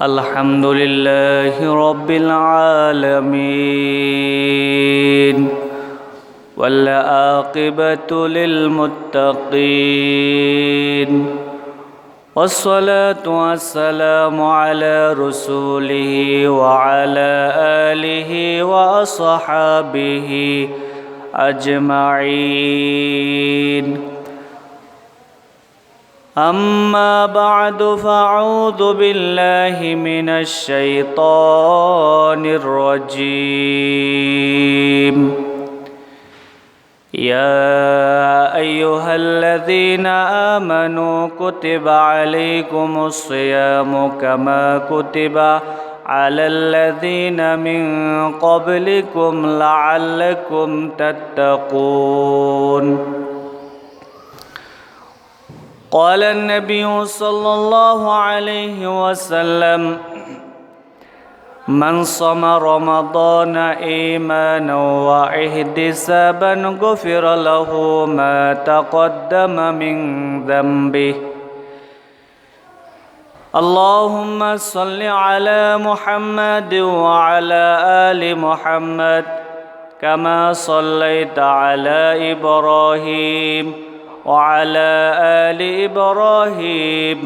الحمد لله رب العالمين والعاقبة للمتقين والصلاة والسلام على رسوله وعلى آله وأصحابه أجمعين أما بعد فأعوذ بالله من الشيطان الرجيم يا أيها الذين آمنوا كتب عليكم الصيام كما كتب على الذين من قبلكم لعلكم تتقون قال النبي صلى الله عليه وسلم من صام رمضان إيمانا واحتسابا غفر له ما تقدم من ذنبه اللهم صل على محمد وعلى آل محمد كما صليت على إبراهيم وعلى آل إبراهيم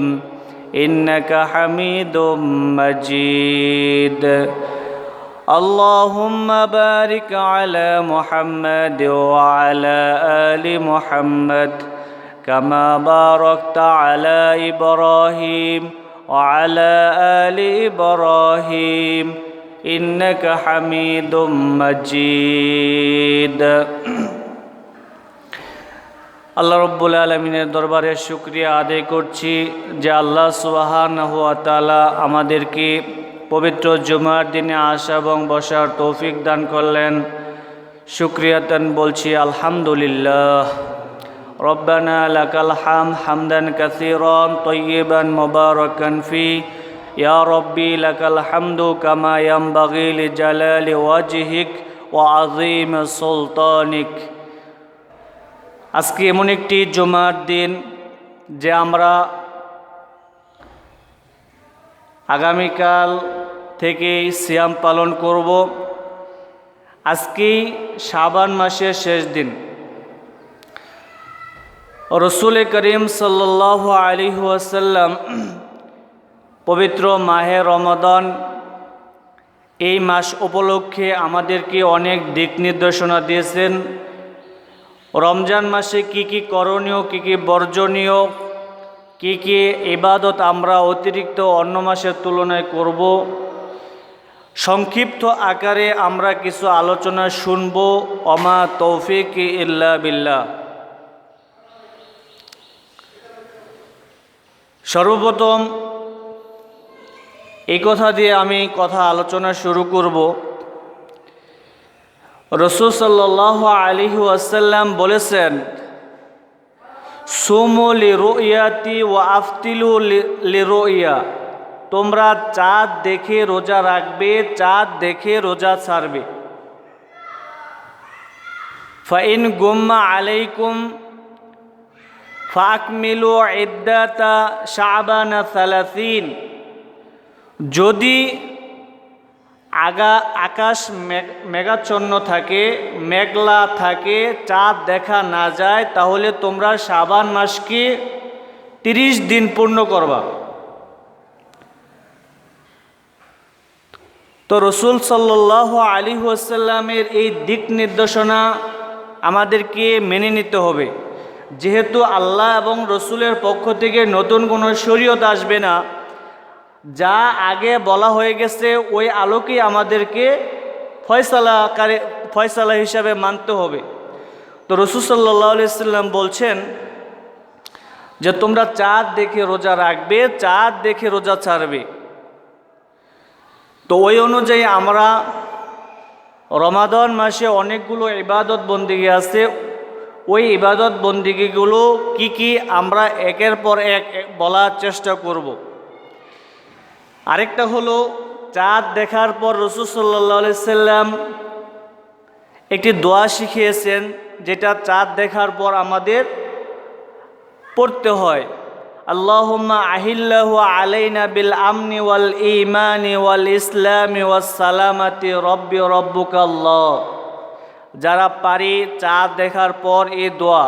إنك حميد مجيد اللهم بارك على محمد وعلى آل محمد كما باركت على إبراهيم وعلى آل إبراهيم إنك حميد مجيد আল্লাহ রব্বুল আলমিনের দরবারে শুকরিয়া আদায় করছি যে আল্লাহ সুবহানাহু ওয়া তাআলা আমাদেরকে পবিত্র জুমার দিনে আসা এবং বসার তৌফিক দান করলেন। শুকরিয়াতান বলছি আলহামদুলিল্লাহ। রব্বানা লাকাল হামদান কাসীরান তাইয়িবান মুবারাকান ফি ইয়া রব্বি লাকাল হামদু কামা ইয়ানবাগি লিজালালি ওয়াজহিক ওয়া আযীম সুলতানিক। আজকে এমন একটি জুমার দিন যে আমরা আগামীকাল থেকেই সিয়াম পালন করব। আজকেই শাবান মাসের শেষ দিন। রসুল করিম সাল্লাল্লাহু আলাইহি ওয়াসাল্লাম পবিত্র মাহে রমাদান এই মাস উপলক্ষে আমাদেরকে অনেক দিক নির্দেশনা দিয়েছেন। রমজান মাসে কি কি করণীয়, কি কি বর্জনীয়, কি কি ইবাদত আমরা অতিরিক্ত অন্য মাসের তুলনায় করব, সংক্ষিপ্ত আকারে আমরা কিছু আলোচনা শুনব। ওমা তৌফিক ইল্লা বিল্লাহ। সর্বপ্রথম এই কথা দিয়ে আমি আলোচনা শুরু করব। রাসূল সাল্লাল্লাহু আলাইহি ওয়াসাল্লাম বলেছেন, সুমু লিরুয়াতি ওয়া আফতিলু লিরুয়া। তোমরা চাঁদ দেখে রোজা রাখবে, চাঁদ দেখে রোজা ছাড়বে। ফাইন গুম্মা আলাইকুম ফাকমিলু ইদ্দাতা শাবানা 30। যদি আকাশ মেঘাচ্ছন্ন থাকে, মেঘলা থাকে, চাঁদ দেখা না যায়, তাহলে তোমরা শাবান মাসকে 30 দিন পূর্ণ করবা। তো রসুল সাল্লাল্লাহু আলাইহি ওয়াসাল্লামের এই দিক নির্দেশনা আমাদেরকে মেনে নিতে হবে। যেহেতু আল্লাহ এবং রসুলের পক্ষ থেকে নতুন কোনো শরীয়ত আসবে না, যা আগে বলা হয়ে গেছে ওই আলোকেই আমাদেরকে ফয়সালা হিসাবে মানতে হবে। তো রাসূল সাল্লাল্লাহু আলাইহি ওয়াসাল্লাম বলছেন যে তোমরা চাঁদ দেখে রোজা রাখবে, চাঁদ দেখে রোজা ছাড়বে। তো ওই অনুযায়ী আমরা রমাদান মাসে অনেকগুলো ইবাদত বন্দিগি আছে। ওই ইবাদত বন্দিগিগুলো কি কি আমরা একের পর এক বলার চেষ্টা করব। আরেকটা হলো চাঁদ দেখার পর রাসূল সাল্লাল্লাহু আলাইহি ওয়াসাল্লাম একটি দোয়া শিখিয়েছেন, যেটা চাঁদ দেখার পর আমাদের পড়তে হয়। আল্লাহুম্মা আহিল্লাহু আলাইনা বিল আমনি ওয়াল ঈমানি ওয়াল ইসলামি ওয়াস সালামাতি রব্বি রব্বুকাল্লাহ। যারা পারি চাঁদ দেখার পর এই দোয়া,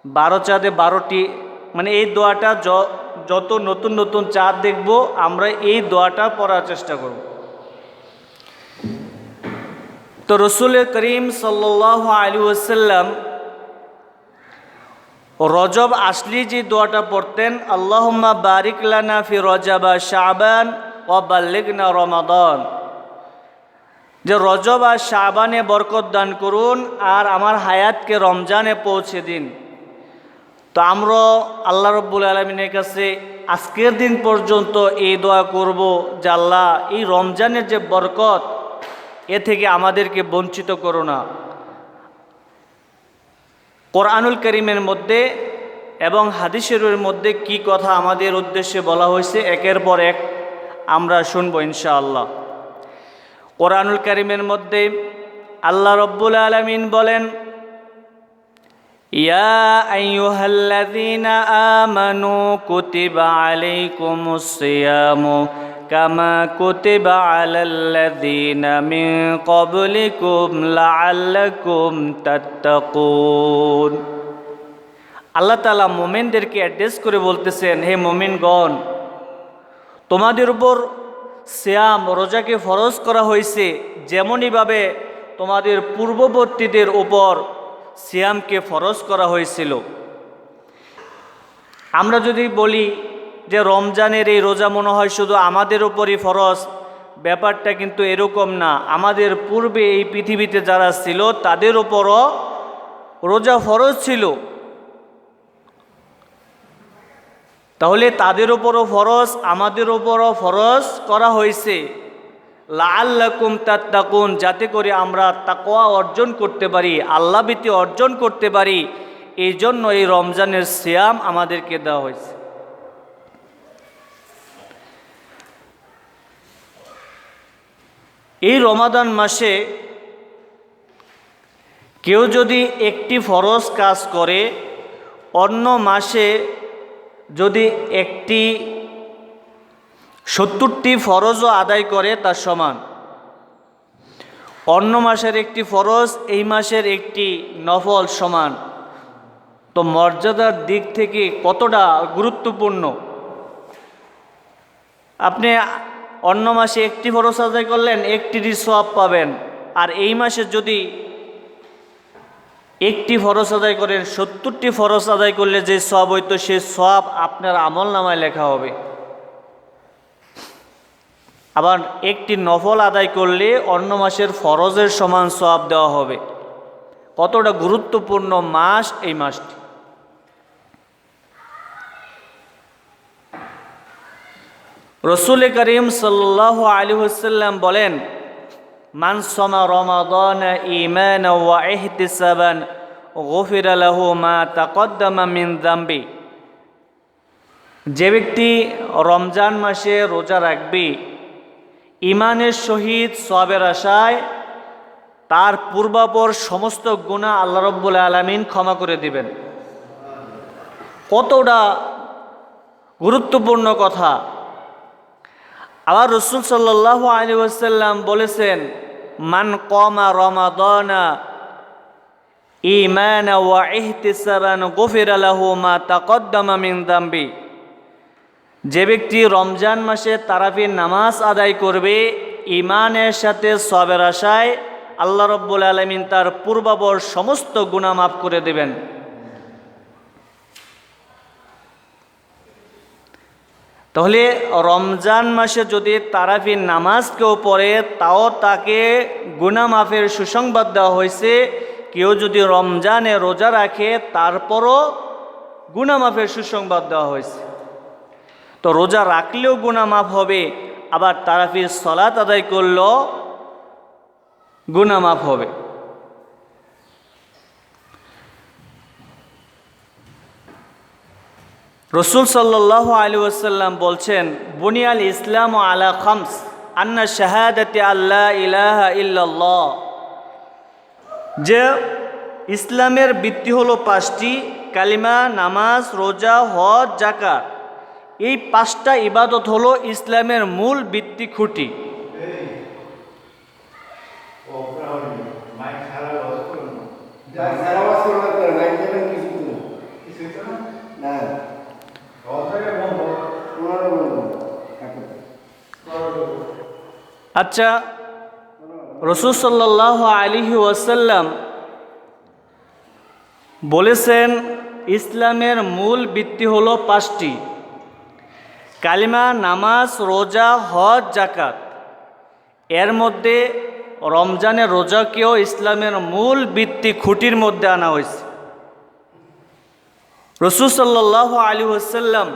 12 চাঁদে 12টি, মানে এই দোয়াটা যত নতুন নতুন চাঁদ দেখব আমরা এই দোয়াটা পড়ার চেষ্টা করব। তো রসুল করিম সাল্লাল্লাহু আলাইহি ওয়াসাল্লাম রজব আসলি যে দোয়াটা পড়তেন, আল্লাহুম্মা বারিক লানা ফি রজবা শাবান ওয়া বাল্লিগনা রমাদান, যে রজব আর শাবানে বরকত দান করুন আর আমার হায়াতকে রমজানে পৌঁছে দিন। তো আমরা আল্লাহ রাব্বুল আলামিনের কাছে আজকের দিন পর্যন্ত এই দোয়া করব যে আল্লাহ এই রমজানের যে বরকত এ থেকে আমাদেরকে বঞ্চিত করো না। কোরআনুল কারীমের মধ্যে এবং হাদিস শরীফের মধ্যে কি কথা আমাদের উদ্দেশ্যে বলা হয়েছে একের পর এক আমরা শুনবো ইনশাআল্লাহ। কোরআনুল কারীমের মধ্যে আল্লাহ রাব্বুল আলামিন বলেন, ইয়া আইয়ুহাল্লাযীনা আমানু কুতিবা আলাইকুমুস সিয়ামু কামা কুতিবা আলাল্লাযীনা মিন ক্বাবলিকুম লাআল্লাকুম তাত্তাকুন। আল্লাহ তাআলা মুমিনদেরকে অ্যাড্রেস করে বলতেছেন, হে মুমিনগণ, তোমাদের উপর সিয়াম রোজাকে ফরজ করা হয়েছে যেমনইভাবে তোমাদের পূর্ববর্তীদের উপর সিয়ামকে ফরজ করা হয়েছিল। আমরা যদি বলি যে রমজানের এই রোজা মনে হয় শুধু আমাদের উপরই ফরজ, ব্যাপারটা কিন্তু এরকম না। আমাদের পূর্বে এই পৃথিবীতে যারা ছিল তাদের উপরও রোজা ফরজ ছিল। তাহলে তাদের উপরও ফরজ, আমাদের উপরও ফরজ করা হয়েছে লাআল্লাকুম তাত্তাকুন, যাতে করে আমরা তাকওয়া অর্জন করতে পারি, আল্লাহ ভীতি অর্জন করতে পারি। এই জন্য এই রমজানের সিয়াম আমাদেরকে দেওয়া হয়েছে। এই রমাদান মাসে কেউ যদি একটি ফরজ কাজ করে, অন্য মাসে যদি একটি 70টি ফরজও আদায় করে তার সমান। অন্য মাসের একটি ফরজ এই মাসের একটি নফল সমান। তো মর্যাদার দিক থেকে কতটা গুরুত্বপূর্ণ। আপনি অন্য মাসে একটি ফরজ আদায় করলেন, একটিরই সওয়াব পাবেন, আর এই মাসে যদি একটি ফরজ আদায় করেন, 70টি ফরজ আদায় করলে যে সওয়াব হইতো সেই সওয়াব আপনার আমলনামায় লেখা হবে। আবার একটি নফল আদায় করলে অন্য মাসের ফরজের সমান সওয়াব দেওয়া হবে। কতটা গুরুত্বপূর্ণ মাস এই মাসটি। রসুল করিম সাল্লাল্লাহু আলাইহি ওয়াসাল্লাম বলেন, মান সামা রমাদান ঈমানান ওয়া ইহতিসাবান গুফিরা লাহু মা তাকদ্দামা মিন যামবি। যে ব্যক্তি রমজান মাসে রোজা রাখবে ঈমানের সহিত সওয়াবের আশায়, তার পূর্বাপর সমস্ত গুনাহ আল্লাহ রাব্বুল আলামিন ক্ষমা করে দিবেন। কতটা গুরুত্বপূর্ণ কথা। আবার রাসূল সাল্লাল্লাহু আলাইহি ওয়াসাল্লাম বলেছেন, মান কামা রমাদানা ঈমানান ওয়া ইহতিসাবান গুফিরা লাহু মা তাকদ্দামা মিন যামবি। যে ব্যক্তি রমজান মাসে তারাবির নামাজ আদায় করবে ঈমানের সাথে সওয়াবের আশায়, আল্লাহ রাব্বুল আলামিন তার পূর্বাপর সমস্ত গুনাহ মাফ করে দেবেন। তাহলে রমজান মাসে যদি তারাবির নামাজ কেউ পড়ে তাও তাকে গুনাহ মাফের সুসংবাদ দেওয়া হয়েছে। কেউ যদি রমজানে রোজা রাখে তারপরও গুনাহ মাফের সুসংবাদ দেওয়া হয়েছে। তো রোজা রাখলেও গুনাহ মাফ হবে, আবার তারাবির সালাত আদায় করলেও গুনাহ মাফ হবে। রসুল সাল্লাল্লাহু আলাইহি ওয়াসাল্লাম বলছেন, বুনিয়াল ইসলামু আলা খামস আন্না শাহাদাতি আল্লা ইলাহা ইল্লাল্লাহ। যে ইসলামের ভিত্তি হলো 5টি, কালিমা, নামাজ, রোজা, হজ, যাকাত, এই 5টা ইবাদত হলো ইসলামের মূল ভিত্তি খুঁটি। আচ্ছা, রাসূল সাল্লাল্লাহু আলাইহি ওয়াসাল্লাম বলেছেন ইসলামের মূল ভিত্তি হলো 5টি: কালিমা, নামাজ, রোজা, হজ, যাকাত। এর মধ্যে রমজানের রোজাকেও ইসলামের মূল ভিত্তি খুঁটির মধ্যে আনা হয়েছে। রাসূল সাল্লাল্লাহু আলাইহি ওয়াসাল্লাম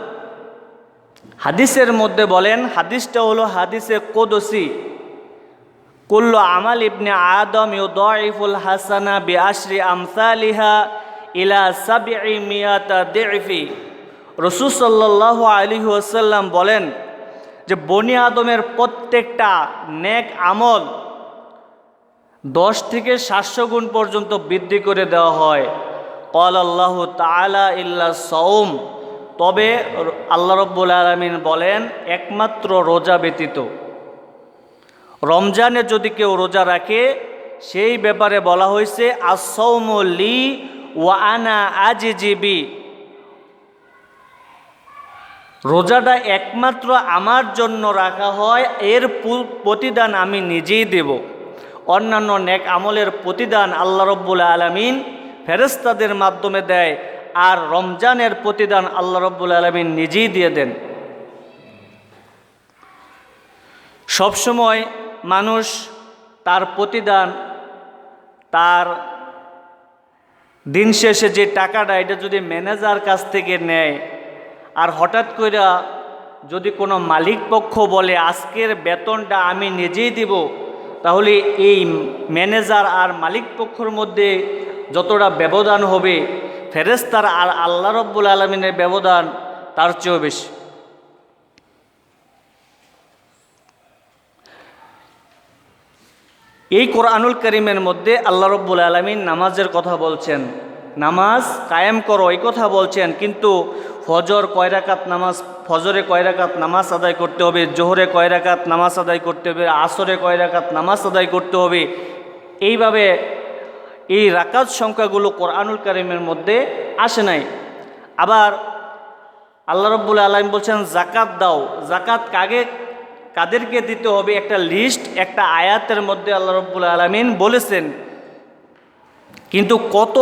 হাদিসের মধ্যে বলেন, হাদিসটা হলো হাদিসে কুদসি, কুল্লু আমাল ইবনে আদম ইউদাইফুল হাসানা বিআশরি আমসালিহা ইলা 700 দিফি। রাসূল সাল্লাল্লাহু আলাইহি ওয়াসাল্লাম বলেন যে বনি আদমের প্রত্যেকটা নেক আমল 10 থেকে 700 গুণ পর্যন্ত বৃদ্ধি করে দেওয়া হয়। ক্বালা আল্লাহু তাআলা ইল্লা সাওম, তবে আল্লাহ রাব্বুল আলামিন বলেন একমাত্র রোজা ব্যতীত। রমজানে যদি কেউ রোজা রাখে সেই ব্যাপারে বলা হয়েছে আস-সাওমু লি ওয়া আনা আজজি বি, রোজাটা একমাত্র আমার জন্য রাখা হয়, এর প্রতিদান আমি নিজেই দেব। অন্যান্য নেক আমলের প্রতিদান আল্লাহ রাব্বুল আলামিন ফেরেশতাদের মাধ্যমে দেয়, আর রমজানের প্রতিদান আল্লাহ রাব্বুল আলামিন নিজেই দিয়ে দেন। সবসময় মানুষ তার প্রতিদান, তার দিন শেষে যে টাকাটা, এটা যদি ম্যানেজার কাছ থেকে নেয়, আর হঠাৎ করে যদি কোনো মালিক পক্ষ বলে আজকের বেতনটা আমি নিজেই দিব, তাহলে এই ম্যানেজার আর মালিক পক্ষের মধ্যে যতটা ব্যবধান হবে, ফেরেশতার আর আল্লাহ রাব্বুল আলামিনের ব্যবধান তার চেয়েও বেশি। এই কোরআনুল কারীমের মধ্যে আল্লাহ রাব্বুল আলামিন নামাজের কথা বলছেন, নামাজ কায়েম করো এই কথা বলছেন, কিন্তু ফজর কয় রাকাত নামাজ, ফজরে কয় রাকাত নামাজ আদায় করতে হবে, জোহরে কয় রাকাত নামাজ আদায় করতে হবে, আসরে কয় রাকাত নামাজ আদায় করতে হবে, এইভাবে এই রাকাত সংখ্যাগুলো কোরআনুল কারীমের মধ্যে আসে নাই। আবার আল্লাহ রাব্বুল আলামিন বলছেন যাকাত দাও, যাকাত কাদেরকে দিতে হবে একটা লিস্ট, একটা আয়াতের মধ্যে আল্লাহ রাব্বুল আলামিন বলেছেন। কিন্তু কত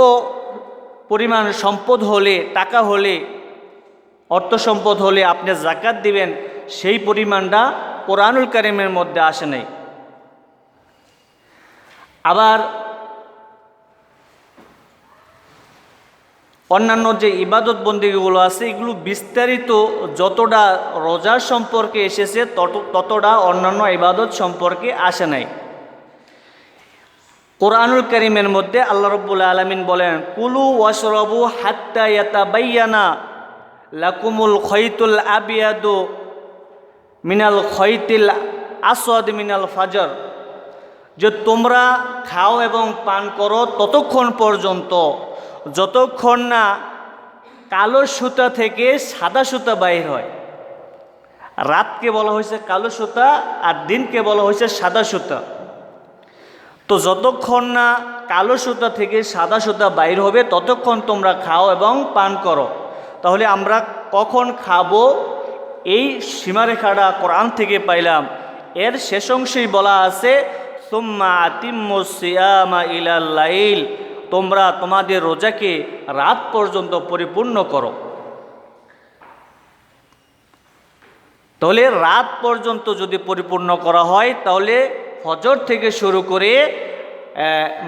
পরিমাণ সম্পদ হলে, টাকা হলে, অর্থ সম্পদ হলে আপনি যাকাত দিবেন, সেই পরিমাণটা কোরআনুল কারীমের মধ্যে আসে নাই। আবার অন্যান্য যে ইবাদত বন্দেগীগুলো আছে, এগুলো বিস্তারিত যতটা রোজা সম্পর্কে এসেছে ততটা অন্যান্য ইবাদত সম্পর্কে আসে নাই। কোরআনুল কারীমের মধ্যে আল্লাহ রাব্বুল আলামিন বলেন কুলু ওয়াশরাবু হাত্তা ইয়াতাবাইয়ানা লাকুমুল খাইতুল আবিয়াদু মিনাল খাইতিল আসওয়াদ মিনাল ফাজর, যে তোমরা খাও এবং পান করো ততক্ষণ পর্যন্ত যতক্ষণ না কালো সুতা থেকে সাদা সুতা বাইর হয়। রাতকে বলা হয়েছে কালো সুতা আর দিনকে বলা হয়েছে সাদা সুতা। তো যতক্ষণ না কালো সুতা থেকে সাদা সুতা বাইর হবে ততক্ষণ তোমরা খাও এবং পান করো। তাহলে আমরা কখন খাবো এই সীমারেখাটা কোরআন থেকে পাইলাম। এর শেষ অংশেই বলা আছে সুম্মা আতিম্মুস সিয়ামা ইলাল লাইল, তোমরা তোমাদের রোজাকে রাত পর্যন্ত পরিপূর্ণ করো। তাহলে রাত পর্যন্ত যদি পরিপূর্ণ করা হয় তাহলে ফজর থেকে শুরু করে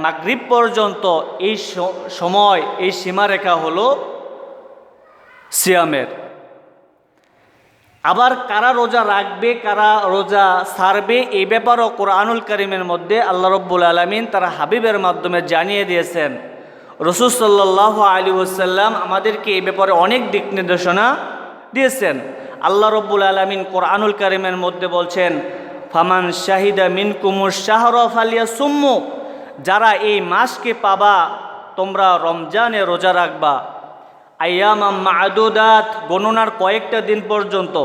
মাগরিব পর্যন্ত এই সময়, এই সীমারেখা হলো সিয়ামের। আবার কারা রোজা রাখবে, কারা রোজা ছাড়বে, এই ব্যাপারও কোরআনুল কারীমের মধ্যে আল্লাহ রাব্বুল আলামিন তার হাবিবের মাধ্যমে জানিয়ে দিয়েছেন। রাসূল সাল্লাল্লাহু আলাইহি ওয়াসাল্লাম আমাদেরকে এই ব্যাপারে অনেক দিক নির্দেশনা দিয়েছেন। আল্লাহ রাব্বুল আলামিন কোরআনুল কারীমের মধ্যে বলছেন ফামান শাহিদা মিনকুমুশ শাহরা ফালিয়াসুম্মু, যারা এই মাসকে পাবা তোমরা রমজানে রোজা রাখবা। আইয়ামাম মা'দুদাত, গণনার কয়েকটা দিন পর্যন্ত।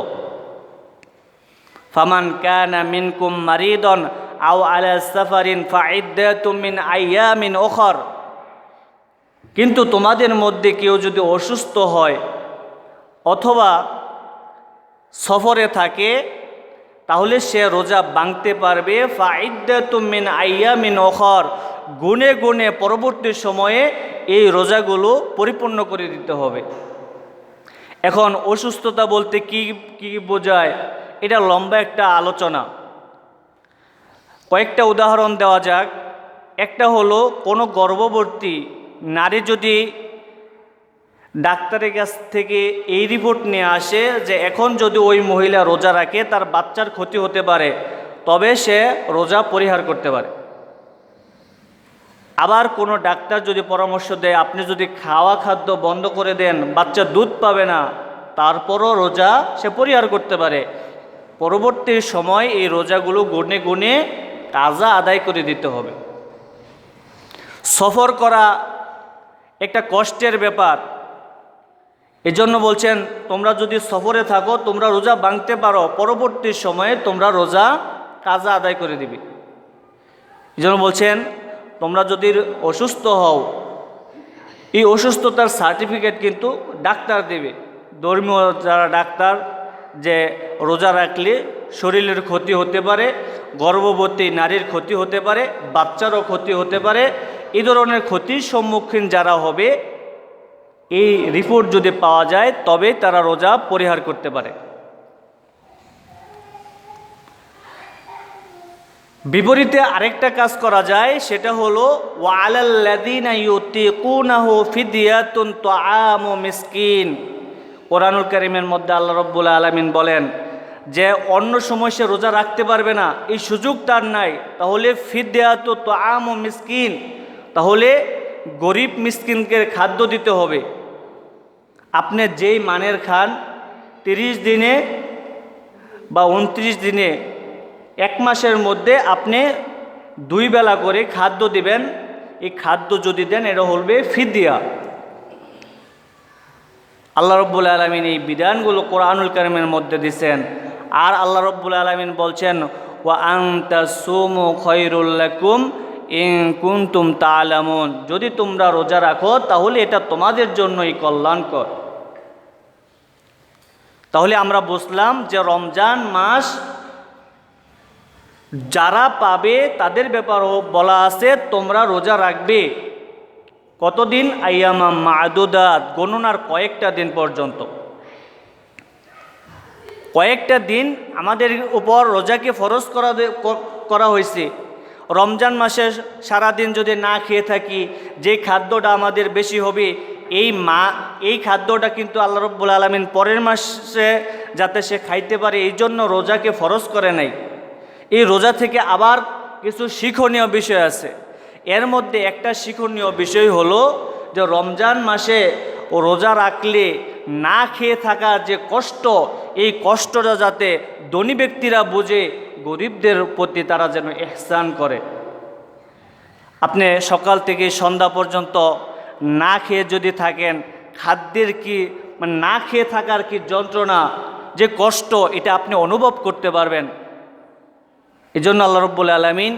ফামান কানা মিনকুম মারিদন আও আলা সাফারিন ফাইদ্দাতুম মিন আইয়ামিন উখর, কিন্তু তোমাদের মধ্যে কেউ যদি অসুস্থ হয় অথবা সফরে থাকে তাহলে সে রোজা ভাঙতে পারবে। ফাইদ্দাতুম মিন আইয়ামিন উখর, গুনে গুনে পরবর্তী সময়ে এই রোজাগুলো পরিপূর্ণ করে দিতে হবে। এখন অসুস্থতা বলতে কি কি বোঝায়, এটা লম্বা একটা আলোচনা। কয়েকটা উদাহরণ দেওয়া যাক। একটা হলো, কোনো গর্ভবতী নারী যদি ডাক্তারের কাছ থেকে এই রিপোর্ট নিয়ে আসে যে এখন যদি ওই মহিলা রোজা রাখে তার বাচ্চার ক্ষতি হতে পারে, তবে সে রোজা পরিহার করতে পারে। আবার কোনো ডাক্তার যদি পরামর্শ দেয় আপনি যদি খাওয়া খাদ্য বন্ধ করে দেন বাচ্চা দুধ পাবে না, তারপরও রোজা সে পরিহার করতে পারে। পরবর্তী সময় এই রোজাগুলো গুনে গুনে কাজা আদায় করে দিতে হবে। সফর করা একটা কষ্টের ব্যাপার, এজন্য বলছেন তোমরা যদি সফরে থাকো তোমরা রোজা ভাঙতে পারো, পরবর্তী সময়ে তোমরা রোজা কাজা আদায় করে দিবে। এজন্য বলছেন তোমরা যদি অসুস্থ হও, এই অসুস্থতার সার্টিফিকেট কিন্তু ডাক্তার দেবে, ধর্মীয় যারা ডাক্তার, যে রোজা রাখলে শরীরের ক্ষতি হতে পারে, গর্ভবতী নারীর ক্ষতি হতে পারে, বাচ্চারও ক্ষতি হতে পারে। এই ধরনের ক্ষতির সম্মুখীন যারা হবে এই রিপোর্ট যদি পাওয়া যায় তবে তারা রোজা পরিহার করতে পারে। বিপরীতে আরেকটা কাজ করা যায়, সেটা হলো ওয়ালাল্লাযীনা ইউতিকুনাহু ফিদিয়াতুন তুআমু মিসকিন। কোরআনুল কারীমের মধ্যে আল্লাহ রাব্বুল আলামিন বলেন যে অন্য সময় সে রোজা রাখতে পারবে না, এই সুযোগ তার নাই, তাহলে ফিদিয়াতু তুআমু মিসকিন, তাহলে গরিব মিসকিনকে খাদ্য দিতে হবে। আপনি যেই মানের খান 30 দিনে বা 29 দিনে, এক মাসের মধ্যে আপনি 2 বেলা করে খাদ্য দিবেন। এই খাদ্য যদি দেন এটা হবে ফিদিয়া। আল্লাহ রাব্বুল আলামিন এই বিধানগুলো কোরআনুল কারীমের মধ্যে দিয়েছেন। আর আল্লাহ রাব্বুল আলামিন বলছেন ওয়া আনতাসুমু খায়রুল লাকুম ইন কুনতুম তা'লামুন, যদি তোমরা রোজা রাখো তাহলে এটা তোমাদের জন্যই কল্যাণকর। তাহলে আমরা বুঝলাম যে রমজান মাস যারা পাবে তাদের ব্যাপারও বলা আছে তোমরা রোজা রাখবে। কতদিন? আইয়ামাম মা'দুদাত, গণনার কয়েকটা দিন পর্যন্ত। কয়েকটা দিন আমাদের উপর রোজাকে ফরজ করা হয়েছে। রমজান মাসে সারাদিন যদি না খেয়ে থাকি, যে খাদ্যটা আমাদের বেশি হবে এই খাদ্যটা কিন্তু আল্লাহ রাব্বুল আলামিন পরের মাসে যাতে সে খাইতে পারে এই জন্য রোজাকে ফরজ করে নাই। এই রোজা থেকে আবার কিছু শিক্ষণীয় বিষয় আছে। এর মধ্যে একটা শিক্ষণীয় বিষয় হলো যে রমজান মাসে রোজা রাখলে না খেয়ে থাকার যে কষ্ট, এই কষ্টটা যাতে ধনী ব্যক্তিরা বুঝে গরিবদের প্রতি তারা যেন ইহসান করে। আপনি সকাল থেকে সন্ধ্যা পর্যন্ত না খেয়ে যদি থাকেন, খাদ্যের কি মানে না খেয়ে থাকার কি যন্ত্রণা, যে কষ্ট, এটা আপনি অনুভব করতে পারবেন। এই জন্য আল্লাহ রাব্বুল আলামিন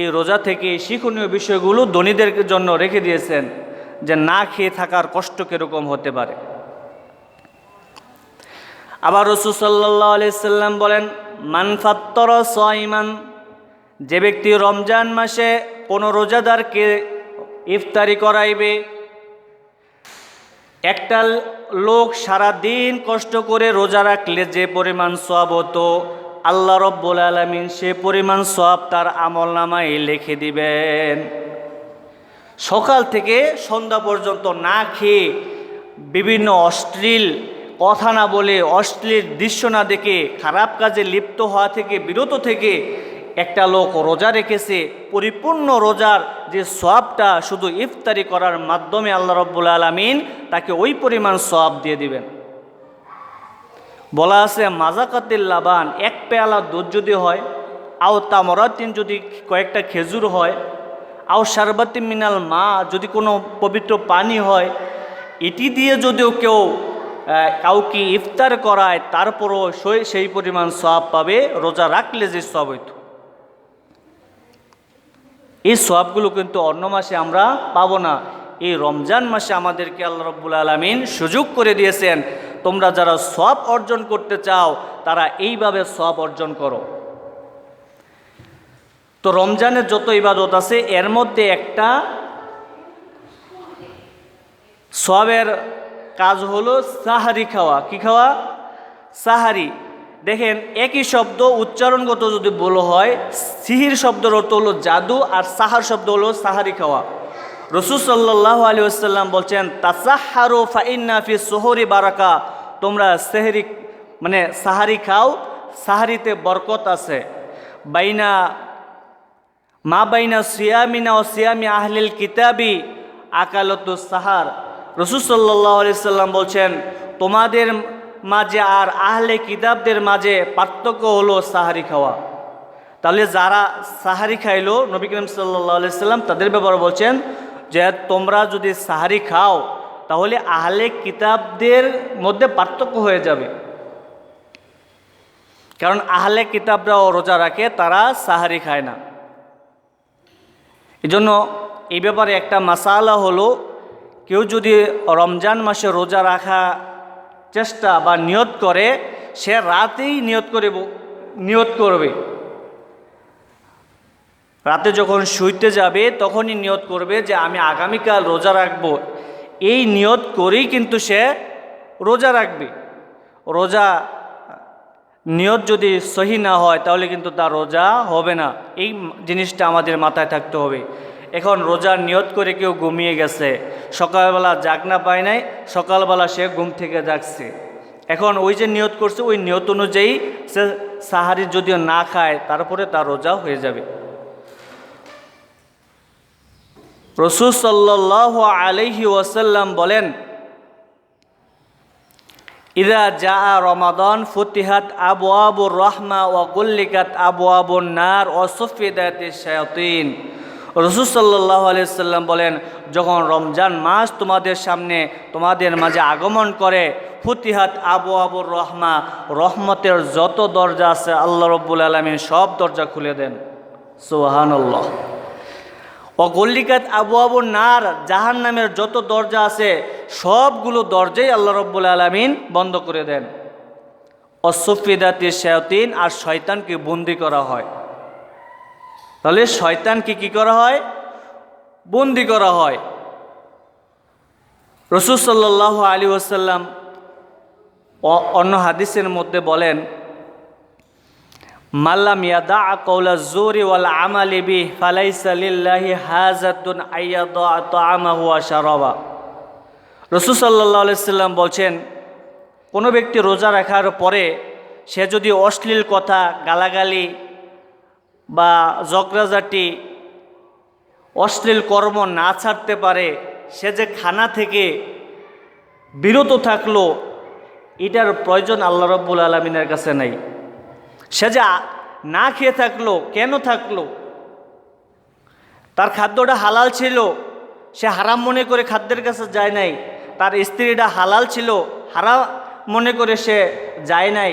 এই রোজা থেকে শিক্ষণীয় বিষয়গুলো ধনীদের জন্য রেখে দিয়েছেন, যে না খেয়ে থাকার কষ্ট কীরকম হতে পারে। আবার রাসূল সাল্লাল্লাহু আলাইহি সাল্লাম বলেন মান ফাত্তারা সাইমান, যে ব্যক্তি রমজান মাসে কোনো রোজাদারকে ইফতারি করাইবে। একটা লোক সারা দিন কষ্ট করে রোজা রাখলে যে পরিমাণ সওয়াব হতো, আল্লাহ রাব্বুল আলামিন সে পরিমাণ সওয়াব তার আমলনামায় লিখে দিবেন। সকাল থেকে সন্ধ্যা পর্যন্ত না খেয়ে বিভিন্ন অশ্লীল কথা না বলে, অশ্লীল দৃশ্য না দেখে, খারাপ কাজে লিপ্ত হওয়া থেকে বিরত থেকে একটা লোক রোজা রেখেছে, পরিপূর্ণ রোজার যে সওয়াবটা শুধু ইফতারি করার মাধ্যমে আল্লাহ রাব্বুল আলামিন তাকে ওই পরিমাণ সওয়াব দিয়ে দিবেন। বলা আছে মাজাকাতিল লাবান, এক পেয়ালা দুধ যদি হয়, আও তামরাতিন যদি কয়েকটা খেজুর হয়, আও শারবাতি মিনাল মা যদি কোনো পবিত্র পানি হয়, এটি দিয়ে যদিও কেউ কাউকে ইফতার করায়, তারপরও সেই পরিমাণ সওয়াব পাবে রোজা রাখলে যে সওয়াব হইত। এই সওয়াবগুলো কিন্তু অন্য মাসে আমরা পাবো না। এই রমজান মাসে আমাদেরকে আল্লাহ রাব্বুল আলামিন সুযোগ করে দিয়েছেন, তোমরা যারা সওয়াব অর্জন করতে চাও তারা এইভাবে সওয়াব অর্জন করো। তো রমজানের যত ইবাদত আছে এর মধ্যে একটা সওয়াবের কাজ হলো সাহারি খাওয়া। কি খাওয়া? সাহারি। দেখেন, একই শব্দ উচ্চারণগত যদি বলা হয়, সিহির শব্দের অর্থ হলো জাদু, আর সাহার শব্দ হলো সাহারি খাওয়া। রাসূল সাল্লাল্লাহু আলাইহি ওয়াসাল্লাম বলছেন, তাসাহহারু ফাইন্না ফি সুহুরি বারাকা, তোমরা সেহরি মানে সাহারি খাও, সাহারিতে বরকত আছে। বাইনা মা বাইনা সিয়ামিনা ও সিয়ামি আহলিল কিতাবি আকালাতুস সাহার। রাসূল সাল্লাল্লাহু আলাইহি ওয়াসাল্লাম বলছেন, তোমাদের মাঝে আর আহলে কিতাবদের মাঝে পার্থক্য হলো সাহারি খাওয়া। তাহলে যারা সাহারি খাইলো, নবী করিম সাল্লাল্লাহু আলাইহি ওয়াসাল্লাম তাদের ব্যাপারে বলছেন যে তোমরা যদি সাহারি খাও তাহলে আহলে কিতাবদের মধ্যে পার্থক্য হয়ে যাবে। কারণ আহলে কিতাবরাও রোজা রাখে, তারা সাহারি খায় না। এজন্য এই ব্যাপারে একটা মাসালা হলো, কেউ যদি রমজান মাসে রোজা রাখা চেষ্টা বা নিয়ত করে, সে রাতেই নিয়ত করবে। রাতে যখন শুইতে যাবে তখনই নিয়ত করবে যে আমি আগামীকাল রোজা রাখবো। এই নিয়ত করেই কিন্তু সে রোজা রাখবে। রোজা নিয়ত যদি সহি না হয় তাহলে কিন্তু তার রোজা হবে না। এই জিনিসটা আমাদের মাথায় থাকতে হবে। এখন রোজার নিয়ত করে কেউ ঘুমিয়ে গেছে, সকালবেলা জাগনা পায় নাই, সকালবেলা সে ঘুম থেকে জাগছে। এখন ওই যে নিয়ত করছে ওই নিয়ত অনুযায়ী সে সাহারি যদিও না খায় তারপরে তার রোজা হয়ে যাবে। রাসূল সাল্লাল্লাহু আলাইহি ওয়াসাল্লাম বলেন, ইযা জাআ রমাদান ফুতিহাত আবওয়াবুর রাহমা ওয়া গুল্লিকাত আবওয়াবুন নার ওয়া সুফিদাতিশ শায়াতিন। রাসূল সাল্লাল্লাহু আলাইহি ওয়াসাল্লাম বলেন, যখন রমজান মাস তোমাদের সামনে তোমাদের মাঝে আগমন করে, ফুতিহাত আবওয়াবুর রাহমা, রহমতের যত দরজা আছে আল্লাহ রাব্বুল আলামিন সব দরজা খুলে দেন। সুবহানাল্লাহ। অগল্লিকাত আবওয়াবুন নার, জাহান্নামের যত দরজা আছে সবগুলো দরজাই আল্লাহ রাব্বুল আলামিন বন্ধ করে দেন। অসুফিদাতিশ শায়াতিন, আর শয়তানকে বন্দি করা হয়। তাহলে শয়তানকে কি করা হয়? বন্দি করা হয়। রাসূল সাল্লাল্লাহু আলাইহি ওয়াসাল্লাম অন্য হাদিসের মধ্যে বলেন, মাল্লাম ইয়াদা কওলা যুরি ওয়াল আমালি বিহি ফালাইসা লিল্লাহি হাজাতুন আইয়াদা তাআমাহু ওয়া শারাবা। রাসূল সাল্লাল্লাহু আলাইহি ওয়াসাল্লাম বলছেন, কোনো ব্যক্তি রোজা রাখার পরে সে যদি অশ্লীল কথা, গালাগালি বা ঝগড়াঝাটি, অশ্লীল কর্ম না ছাড়তে পারে, সে যে খানা থেকে বিরত থাকলো, এটার প্রয়োজন আল্লাহ রাব্বুল আলামিনের কাছে নাই। সে যে না খেয়ে থাকলো, কেন থাকলো? তার খাদ্যটা হালাল ছিল, সে হারাম মনে করে খাদ্যের কাছে যায় নাই। তার স্ত্রীটা হালাল ছিল, হারাম মনে করে সে যায় নাই।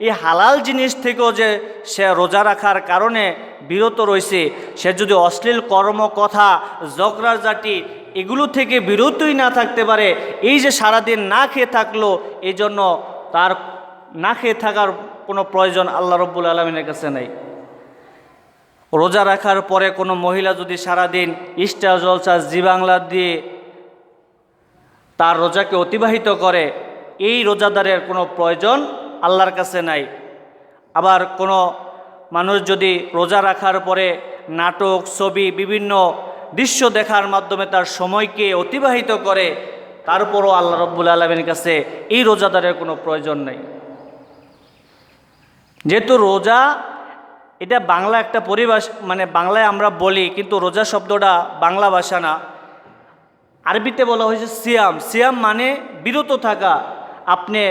এই হালাল জিনিস থেকেও যে সে রোজা রাখার কারণে বিরত রয়েছে, সে যদি অশ্লীল কর্ম, কথা, ঝগড়াঝাটি এগুলো থেকে বিরতই না থাকতে পারে, এই যে সারাদিন না খেয়ে থাকলো, এই জন্য তার না খেয়ে থাকার কোনো প্রয়োজন আল্লাহ রাব্বুল আলামিনের কাছে নেই। রোজা রাখার পরে কোনো মহিলা যদি সারাদিন ইস্টা জলসা জি বাংলা দিয়ে তার রোজাকে অতিবাহিত করে, এই রোজাদারের কোনো প্রয়োজন আল্লাহর কাছে নাই। আবার কোনো মানুষ যদি রোজা রাখার পরে নাটক, ছবি, বিভিন্ন দৃশ্য দেখার মাধ্যমে তার সময়কে অতিবাহিত করে, তারপরও আল্লাহ রাব্বুল আলামিনের কাছে এই রোজাদারের কোনো প্রয়োজন নেই। যেহেতু রোজা এটা বাংলা একটা পরিভাষ, মানে বাংলায় আমরা বলি, কিন্তু রোজা শব্দটা বাংলা ভাষা না, আরবিতে বলা হয়েছে সিয়াম। সিয়াম মানে বিরত থাকা। আপনি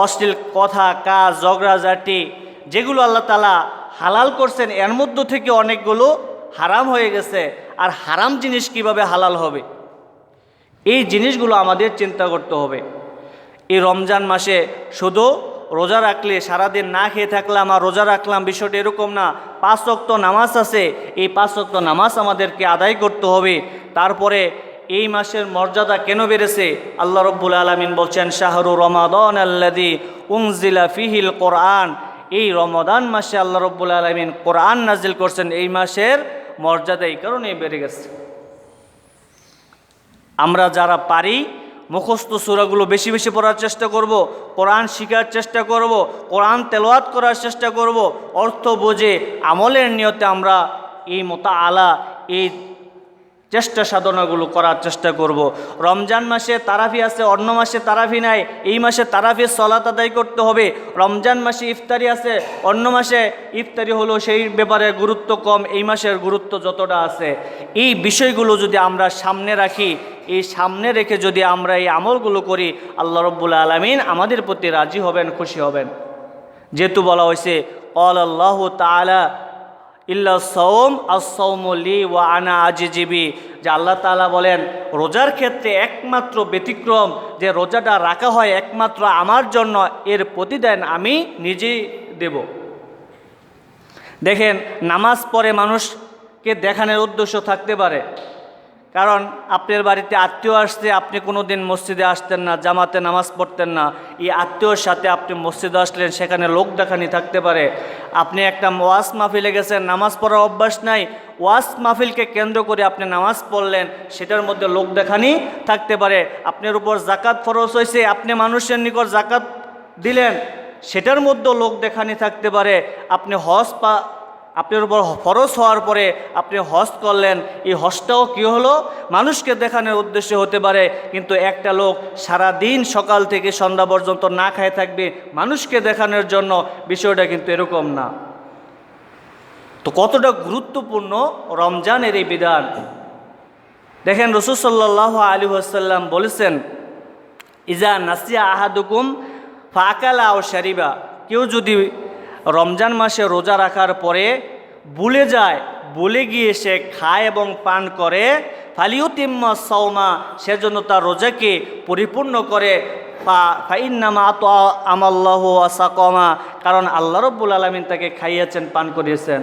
অশ্লীল কথা, কাজ, ঝগড়াঝাটি যেগুলো আল্লাহ তাআলা হালাল করছেন, এর মধ্য থেকে অনেকগুলো হারাম হয়ে গেছে। আর হারাম জিনিস কিভাবে হালাল হবে? এই জিনিসগুলো আমাদের চিন্তা করতে হবে। এই রমজান মাসে শুধু রোজা রাখলে, সারাদিন না খেয়ে থাকলাম আর রোজা রাখলাম, বিষয়টা এরকম না। 5 ওয়াক্ত নামাজ আছে, এই 5 ওয়াক্ত নামাজ আমাদেরকে আদায় করতে হবে। তারপরে এই মাসের মর্যাদা কেন বেড়েছে? আল্লাহ রব্বুল আলামিন বলছেন, শাহরু রমাদান আল্লাযী উনজিলা ফিহিল কোরআন। এই রমাদান মাসে আল্লাহ রব্বুল আলামিন কোরআন নাজিল করছেন। এই মাসের মর্যাদা এই কারণেই বেড়ে গেছে। আমরা যারা পারি মুখস্থ সূরাগুলো বেশি বেশি পড়ার চেষ্টা করব, কোরআন শিখার চেষ্টা করব, কোরআন তেলাওয়াত করার চেষ্টা করব, অর্থ বুঝে আমলের নিয়তে আমরা এই মুতাআলা, এই চেষ্টা সাধনাগুলো করার চেষ্টা করব। রমজান মাসে তারাফি আছে, অন্য মাসে তারাফি নাই। এই মাসে তারাফির সলাত আদায় করতে হবে। রমজান মাসে ইফতারি আছে, অন্য মাসে ইফতারি হলো সেই ব্যাপারে গুরুত্ব কম, এই মাসের গুরুত্ব যতটা আছে। এই বিষয়গুলো যদি আমরা সামনে রাখি, এই সামনে রেখে যদি আমরা এই আমলগুলো করি, আল্লাহ রব্বুল আলামিন আমাদের প্রতি রাজি হবেন, খুশি হবেন। যেহেতু বলা হয়েছে ক্বাল আল্লাহু তাআলা ইল্লা সাওম আস-সাওমু লি ওয়া আনা আজিজিবি, যে আল্লাহ তাআলা বলেন রোজার ক্ষেত্রে একমাত্র ব্যতিক্রম যে রোজাটা রাখা হয় একমাত্র আমার জন্য, এর প্রতিদান আমি নিজেই দেব। দেখেন, নামাজ পড়ে মানুষকে দেখানোর উদ্দেশ্য থাকতে পারে, কারণ আপনার বাড়িতে আত্মীয় আসছে, আপনি কোনো দিন মসজিদে আসতেন না, জামাতে নামাজ পড়তেন না, এই আত্মীয়র সাথে আপনি মসজিদে আসলেন, সেখানে লোক দেখানি থাকতে পারে। আপনি একটা ওয়াজ মাহফিলে গেছেন, নামাজ পড়ার অভ্যাস নাই, ওয়াজ মাহফিলকে কেন্দ্র করে আপনি নামাজ পড়লেন, সেটার মধ্যে লোক দেখানি থাকতে পারে। আপনার উপর জাকাত ফরজ হয়েছে, আপনি মানুষের নিকট জাকাত দিলেন, সেটার মধ্যে লোক দেখানি থাকতে পারে। আপনি আপনার উপর ফরজ হওয়ার পরে আপনি হজ করলেন, এই হজটাও কী হলো? মানুষকে দেখানোর উদ্দেশ্যে হতে পারে। কিন্তু একটা লোক সারা দিন সকাল থেকে সন্ধ্যা পর্যন্ত না খায় থাকবে মানুষকে দেখানোর জন্য, বিষয়টা কিন্তু এরকম না। তো কতটা গুরুত্বপূর্ণ রমজানের এই বিধান। দেখেন, রাসূল সাল্লাল্লাহু আলাইহি ওয়াসাল্লাম বলেছেন, ইজা নাসিয়া আহাদুকুম ফাকালা আও শারিবা, কেউ যদি রমজান মাসে রোজা রাখার পরে ভুলে গিয়ে সে খায় এবং পান করে, ফালিউতিম্মা সাওমা, সেজন্য তার রোজাকে পরিপূর্ণ করে। ফাইন্নামা আতাআমাল্লাহু ওয়া সাকামা, কারণ আল্লাহ রাব্বুল আলামিন তাকে খাইয়েছেন, পান করিয়েছেন।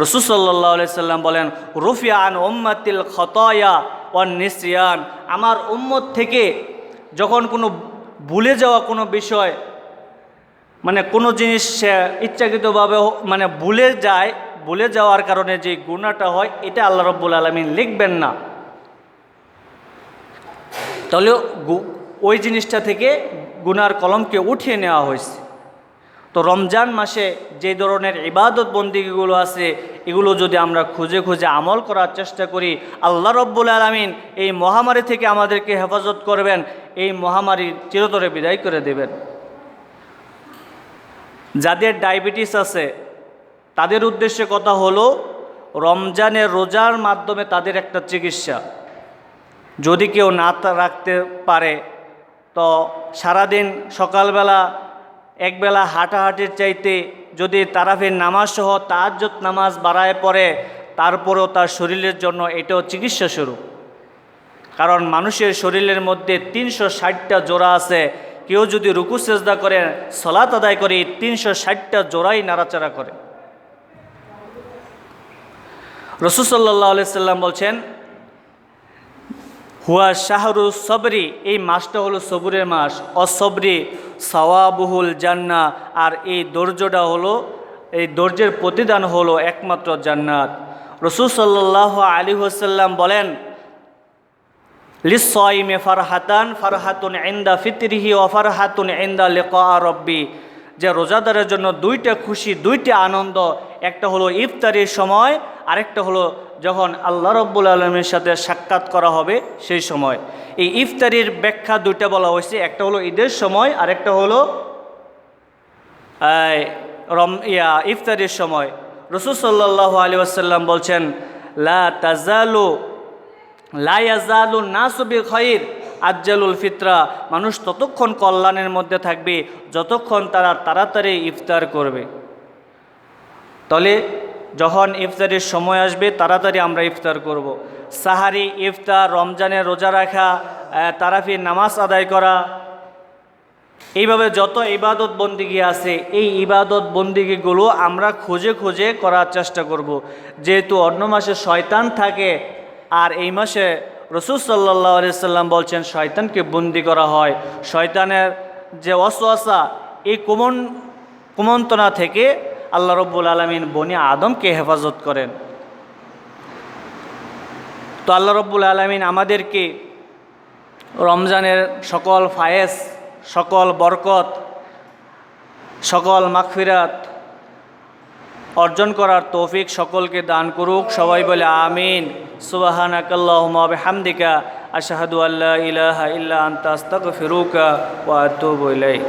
রাসূল সাল্লাল্লাহু আলাইহি সাল্লাম বলেন, রুফিয়া আন উম্মাতিল খাতায়া ওয়ান নিসিয়ান, আমার উম্মত থেকে যখন কোনো ভুলে যাওয়া কোনো বিষয়, মানে কোনো জিনিস সে ইচ্ছাকৃতভাবে ভুলে যাওয়ার কারণে যে গুনাহটা হয়, এটা আল্লাহ রাব্বুল আলামিন লিখবেন না। তাহলে ওই জিনিসটা থেকে গুনার কলমকে উঠিয়ে নেওয়া হয়েছে। তো রমজান মাসে যে ধরনের ইবাদত বন্দিগিগুলো আছে, এগুলো যদি আমরা খুঁজে খুঁজে আমল করার চেষ্টা করি, আল্লাহ রাব্বুল আলামিন এই মহামারী থেকে আমাদেরকে হেফাজত করবেন, এই মহামারী চিরতরে বিদায় করে দেবেন। যাদের ডায়াবেটিস আছে তাদের উদ্দেশ্যে কথা হলো, রমজানের রোজার মাধ্যমে তাদের একটা চিকিৎসা। যদি কেউ না রাখতে পারে, তো সারাদিন সকালবেলা একবেলা হাঁটাহাঁটির চাইতে যদি তারাফির নামাজ সহ তাহাজ্জুদ নামাজ বাড়ায় পড়ে, তারপরেও তার শরীরের জন্য এটাও চিকিৎসা স্বরূপ। কারণ মানুষের শরীরের মধ্যে 360টা জোড়া আছে। কেউ যদি রুকু সেজদা করে, সালাত আদায় করে, 360টা জোড়াই নাড়াচাড়া করে। রাসূল সাল্লাল্লাহু আলাইহি সাল্লাম বলছেন, হুয়া শাহরু সবরি, এই মাসটা হলো সবুরের মাস। অসবরি সাওয়াবুহুল জান্নাহ, আর এই ধৈর্যটা হলো, এই ধৈর্যের প্রতিদান হলো একমাত্র জান্নাত। রাসূল সাল্লাল্লাহু আলাইহি ওয়াসাল্লাম বলেন, লিস-সাইমি ফারহাতুন ইনদা ফিতরিহি ওয়া ফারহাতুন ইনদা লিকা রাব্বি, যে রোজাদারের জন্য দুইটা খুশি, দুইটা আনন্দ। একটা হলো ইফতারির সময়, আরেকটা হলো যখন আল্লাহ রাব্বুল আলামিনের সাথে সাক্ষাৎ করা হবে সেই সময়। এই ইফতারির ব্যাখ্যা দুইটা বলা হয়েছে, একটা হলো ঈদের সময়, আরেকটা হলো ইফতারির সময়। রাসূল সাল্লাল্লাহু আলাইহি ওয়াসাল্লাম বলছেন, লা ইয়াজালু নাসু বিখাইর আজ্জালুল ফিতরা, মানুষ ততক্ষণ কল্যাণের মধ্যে থাকবে যতক্ষণ তারা তাড়াতাড়ি ইফতার করবে। তাহলে যখন ইফতারের সময় আসবে তাড়াতাড়ি আমরা ইফতার করব। সাহারি, ইফতার, রমজানের রোজা রাখা, তারাফির নামাজ আদায় করা, এইভাবে যত ইবাদত বন্দিগি আছে এই ইবাদত বন্দিগিগুলো আমরা খুঁজে খুঁজে করার চেষ্টা করব। যেহেতু অন্য মাসে শয়তান থাকে আর এই মাসে রাসূল সাল্লাল্লাহু আলাইহি সাল্লাম বলছেন শয়তানকে বন্দি করা হয়। শয়তানের যে ওয়াসওয়াসা এই কুমন্ত্রণা থেকে আল্লাহ রব্বুল আলামিন বনি আদমকে হেফাজত করেন। তো আল্লাহ রব্বুল আলামিন আমাদেরকে রমজানের সকল ফায়েজ, সকল বরকত, সকল মাগফিরাত অর্জন করার তৌফিক সকলকে দান করুক। সবাই বলে আমিন। সুবহানাকাল্লাহুম্মা ওয়া বিহামদিকা আশহাদু আল্লা ইলাহা ইল্লা আনতা আস্তাগফিরুকা ওয়া আতুবু ইলাইক।